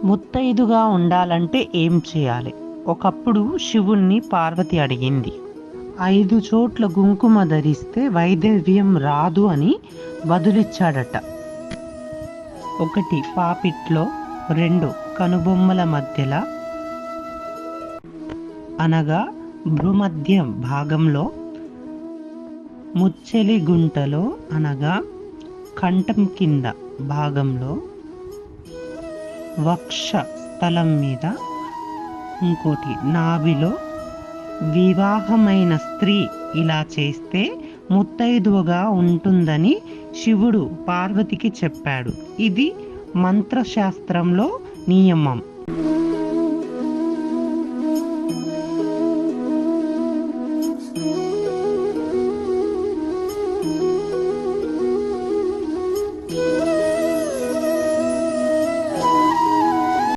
ముత్తైదుగా ఉండాలంటే ఏం చేయాలి? ఒకప్పుడు శివుణ్ణి పార్వతి అడిగింది. 5 చోట్ల కుంకుమ ధరిస్తే వైదవ్యం రాదు అని బదులిచ్చాడట. 1 పాపిట్లో, 2 కనుబొమ్మల మధ్యల అనగా భ్రూమధ్య భాగంలో, ముచ్చెలి గుంటలో అనగా కంఠం కింద భాగంలో, వక్ష స్థలం మీద, ఇంకోటి నాభిలో. వివాహమైన స్త్రీ ఇలా చేస్తే ముత్తైదువుగా ఉంటుందని శివుడు పార్వతికి చెప్పాడు. ఇది మంత్రశాస్త్రంలో నియమం.